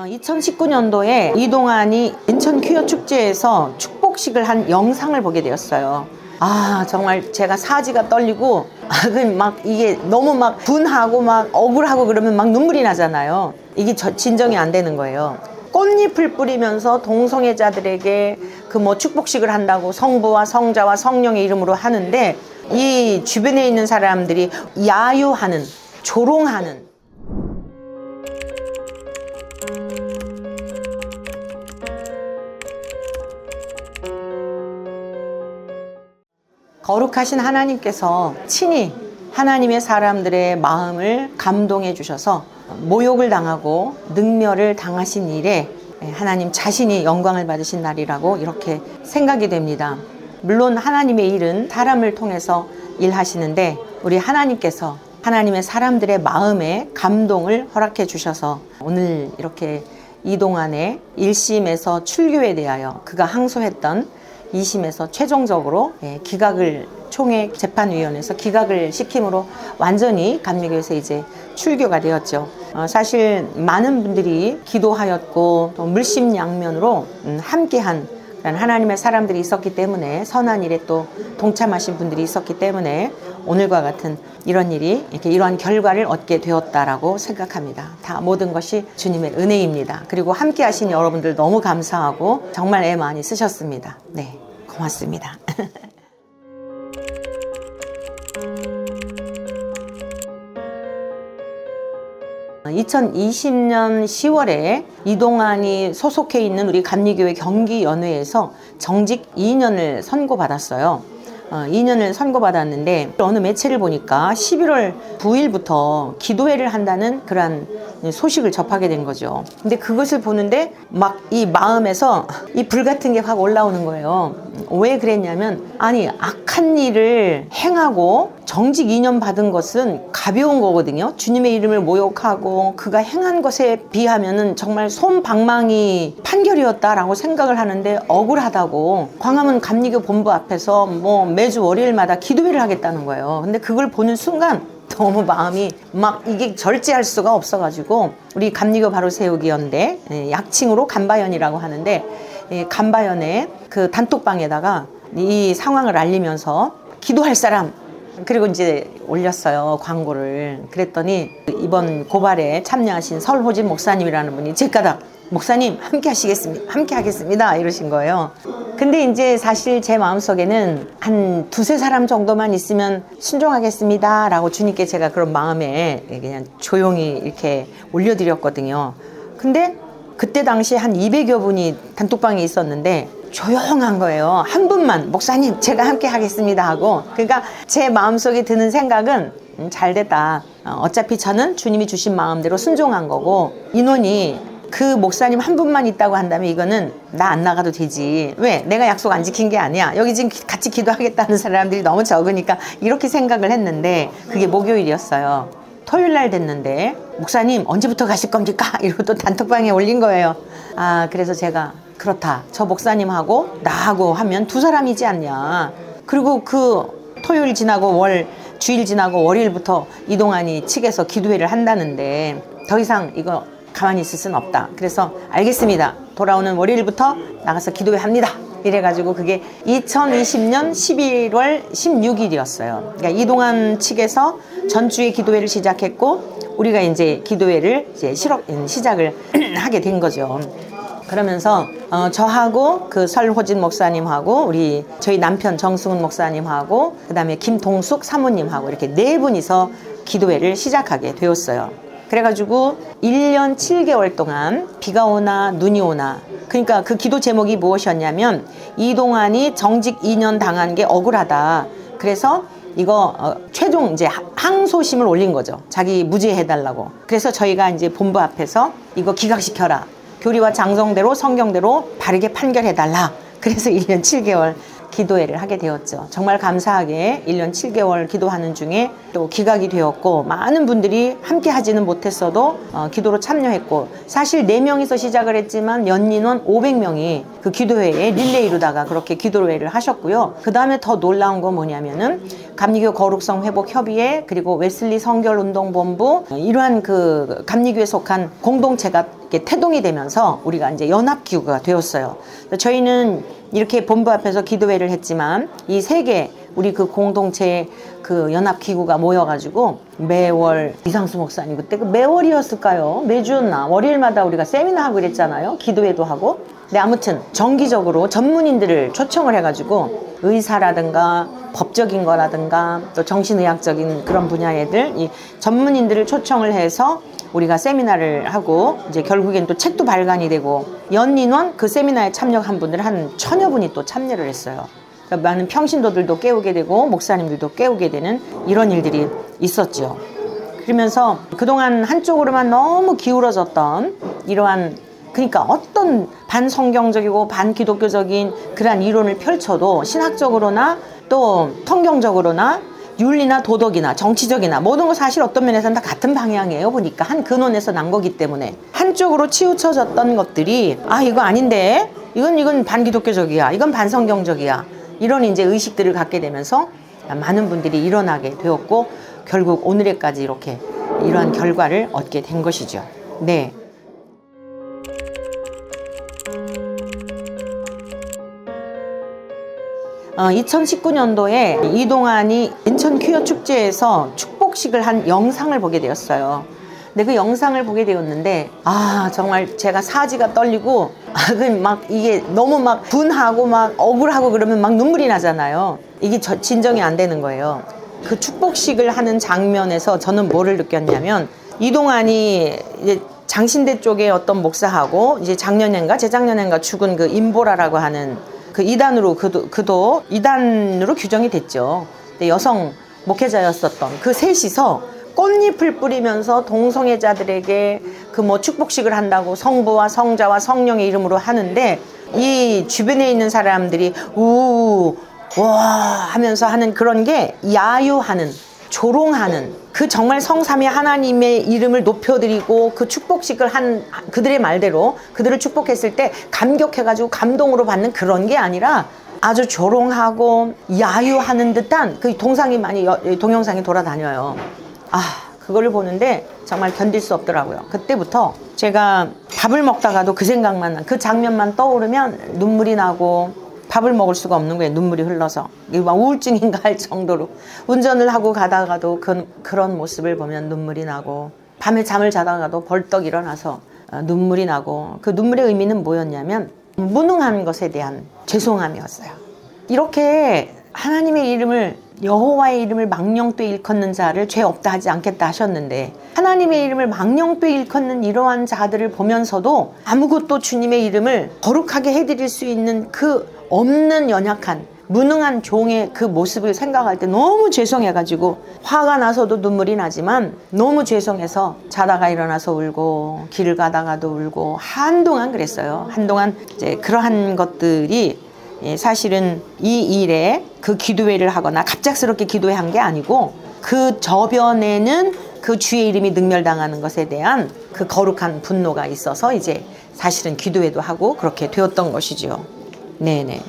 2019년도에 이동환이 인천 퀴어 축제에서 축복식을 한 영상을 보게 되었어요. 정말 제가 사지가 떨리고, 막 이게 너무 막 분하고 막 억울하고 그러면 막 눈물이 나잖아요. 이게 진정이 안 되는 거예요. 꽃잎을 뿌리면서 동성애자들에게 그 뭐 축복식을 한다고 성부와 성자와 성령의 이름으로 하는데, 이 주변에 있는 사람들이 야유하는, 조롱하는, 거룩하신 하나님께서 친히 하나님의 사람들의 마음을 감동해 주셔서 모욕을 당하고 능멸을 당하신 일에 하나님 자신이 영광을 받으신 날이라고 이렇게 생각이 됩니다. 물론 하나님의 일은 사람을 통해서 일하시는데, 우리 하나님께서 하나님의 사람들의 마음에 감동을 허락해 주셔서 오늘 이렇게 이동환의 1심에서 출교에 대하여 그가 항소했던 2심에서 최종적으로 기각을, 총회 재판위원회에서 기각을 시킴으로 완전히 감리교에서 이제 출교가 되었죠. 사실 많은 분들이 기도하였고 또 물심양면으로 함께한 하나님의 사람들이 있었기 때문에, 선한 일에 또 동참하신 분들이 있었기 때문에 오늘과 같은 이런 일이, 이러한 결과를 얻게 되었다라고 생각합니다. 다 모든 것이 주님의 은혜입니다. 그리고 함께 하신 여러분들 너무 감사하고 정말 애 많이 쓰셨습니다. 네, 고맙습니다. 2020년 10월에 이동환이 소속해 있는 우리 감리교회 경기연회에서 정직 2년을 선고받았어요. 2년을 선고받았는데, 어느 매체를 보니까 11월 9일부터 기도회를 한다는 그런 소식을 접하게 된 거죠. 근데 그것을 보는데 막 이 마음에서 이 불 같은 게 확 올라오는 거예요. 왜 그랬냐면, 아니, 악한 일을 행하고 정직 2년 받은 것은 가벼운 거거든요. 주님의 이름을 모욕하고 그가 행한 것에 비하면은 정말 솜방망이 판결이었다라고 생각을 하는데, 억울하다고 광화문 감리교 본부 앞에서 뭐 매주 월요일마다 기도회를 하겠다는 거예요. 근데 그걸 보는 순간 너무 마음이 막 이게 절제할 수가 없어가지고, 우리 감리교 바로세우기 연대, 약칭으로 간바연이라고 하는데, 간바연의 그 단톡방에다가 이 상황을 알리면서 기도할 사람, 그리고 이제 올렸어요, 광고를. 그랬더니 이번 고발에 참여하신 설호진 목사님이라는 분이 제가닥, 목사님 함께 하겠습니다 이러신 거예요. 근데 이제 사실 제 마음속에는 한 두세 사람 정도만 있으면 순종하겠습니다 라고 주님께 제가 그런 마음에 그냥 조용히 이렇게 올려드렸거든요. 근데 그때 당시 한 200여 분이 단톡방에 있었는데 조용한 거예요. 한 분만, 목사님 제가 함께 하겠습니다 하고. 그러니까 제 마음속에 드는 생각은 잘 됐다, 어차피 저는 주님이 주신 마음대로 순종한 거고, 인원이 그 목사님 한 분만 있다고 한다면 이거는 나 안 나가도 되지, 왜 내가 약속 안 지킨 게 아니야, 여기 지금 같이 기도하겠다는 사람들이 너무 적으니까, 이렇게 생각을 했는데 그게 목요일이었어요. 토요일 날 됐는데 목사님 언제부터 가실 겁니까? 이러고 또 단톡방에 올린 거예요. 그래서 제가 그렇다, 저 목사님하고 나하고 하면 두 사람이지 않냐. 그리고 그 토요일 지나고 주일 지나고 월요일부터 이동환이 측에서 기도회를 한다는데 더 이상 이거 가만히 있을 수는 없다. 그래서 알겠습니다, 돌아오는 월요일부터 나가서 기도회 합니다 이래가지고 그게 2020년 11월 16일이었어요. 그러니까 이동환 측에서 전주에 기도회를 시작했고, 우리가 이제 기도회를 이제 시작을 하게 된 거죠. 그러면서 저하고 그 설호진 목사님하고 저희 남편 정승훈 목사님하고 그다음에 김동숙 사모님하고 이렇게 네 분이서 기도회를 시작하게 되었어요. 그래가지고 1년 7개월 동안 비가 오나 눈이 오나, 그러니까 그 기도 제목이 무엇이었냐면, 이동환이 정직 2년 당한 게 억울하다. 그래서 이거 최종 이제 항소심을 올린 거죠. 자기 무죄해달라고. 그래서 저희가 이제 본부 앞에서 이거 기각시켜라, 교리와 장성대로 성경대로 바르게 판결해달라. 그래서 1년 7개월 기도회를 하게 되었죠. 정말 감사하게 1년 7개월 기도하는 중에 또 기각이 되었고, 많은 분들이 함께 하지는 못했어도 기도로 참여했고, 사실 4명이서 시작을 했지만 연인원 500명이 그 기도회에 릴레이로다가 그렇게 기도회를 하셨고요. 그 다음에 더 놀라운 건 뭐냐면은 감리교 거룩성 회복 협의회, 그리고 웨슬리 성결운동본부, 이러한 그 감리교에 속한 공동체가 이렇게 태동이 되면서 우리가 이제 연합기구가 되었어요. 저희는 이렇게 본부 앞에서 기도회를 했지만 이 세 개 우리 그 공동체 그 연합기구가 모여가지고 매월 이상수 목사님 그때 그 매월이었을까요? 매주나 월요일마다 우리가 세미나 하고 그랬잖아요. 기도회도 하고. 근데 아무튼 정기적으로 전문인들을 초청을 해가지고 의사라든가 법적인 거라든가 또 정신의학적인 그런 분야의 애들 이 전문인들을 초청을 해서 우리가 세미나를 하고 이제 결국엔 또 책도 발간이 되고 연인원 그 세미나에 참여한 분들 한 1000여 분이 또 참여를 했어요. 그러니까 많은 평신도들도 깨우게 되고 목사님들도 깨우게 되는 이런 일들이 있었죠. 그러면서 그동안 한쪽으로만 너무 기울어졌던 이러한 그러니까 어떤 반성경적이고 반기독교적인 그러한 이론을 펼쳐도 신학적으로나 또 성경적으로나 윤리나 도덕이나 정치적이나 모든 거 사실 어떤 면에서는 다 같은 방향이에요. 보니까 한 근원에서 난 거기 때문에 한쪽으로 치우쳐졌던 것들이 아 이거 아닌데 이건 반기독교적이야 이건 반성경적이야 이런 이제 의식들을 갖게 되면서 많은 분들이 일어나게 되었고 결국 오늘에까지 이렇게 이러한 결과를 얻게 된 것이죠. 네. 어, 2019년도에 이동환이 인천 퀴어 축제에서 축복식을 한 영상을 보게 되었어요. 근데 그 영상을 보게 되었는데 아 정말 제가 사지가 떨리고 막 이게 너무 막 분하고 막 억울하고 그러면 막 눈물이 나잖아요. 이게 진정이 안 되는 거예요. 그 축복식을 하는 장면에서 저는 뭐를 느꼈냐면 이동환이 이제 장신대 쪽에 어떤 목사하고 이제 작년인가 재작년인가 죽은 그 임보라라고 하는 그 이단으로 그도 이단으로 규정이 됐죠. 근데 여성 목회자였었던 그 셋이서 꽃잎을 뿌리면서 동성애자들에게 그 뭐 축복식을 한다고 성부와 성자와 성령의 이름으로 하는데 이 주변에 있는 사람들이 와 하면서 하는 그런 게 야유하는 조롱하는 그 정말 성삼위 하나님의 이름을 높여드리고 그 축복식을 한 그들의 말대로 그들을 축복했을 때 감격해가지고 감동으로 받는 그런 게 아니라 아주 조롱하고 야유하는 듯한 그 동상이 동영상이 돌아다녀요. 아 그걸 보는데 정말 견딜 수 없더라고요. 그때부터 제가 밥을 먹다가도 그 생각만 그 장면만 떠오르면 눈물이 나고 밥을 먹을 수가 없는 거예요. 눈물이 흘러서 이게 막 우울증인가 할 정도로 운전을 하고 가다가도 그런 모습을 보면 눈물이 나고 밤에 잠을 자다가도 벌떡 일어나서 눈물이 나고 그 눈물의 의미는 뭐였냐면 무능한 것에 대한 죄송함이었어요. 이렇게 하나님의 이름을 여호와의 이름을 망령되이 일컫는 자를 죄 없다 하지 않겠다 하셨는데 하나님의 이름을 망령되이 일컫는 이러한 자들을 보면서도 아무것도 주님의 이름을 거룩하게 해드릴 수 있는 그 없는 연약한 무능한 종의 그 모습을 생각할 때 너무 죄송해가지고 화가 나서도 눈물이 나지만 너무 죄송해서 자다가 일어나서 울고 길을 가다가도 울고 한동안 그랬어요. 한동안 이제 그러한 것들이 사실은 이 일에 그 기도회를 하거나 갑작스럽게 기도회한 게 아니고 그 저변에는 그 주의 이름이 능멸당하는 것에 대한 그 거룩한 분노가 있어서 이제 사실은 기도회도 하고 그렇게 되었던 것이죠. 네네.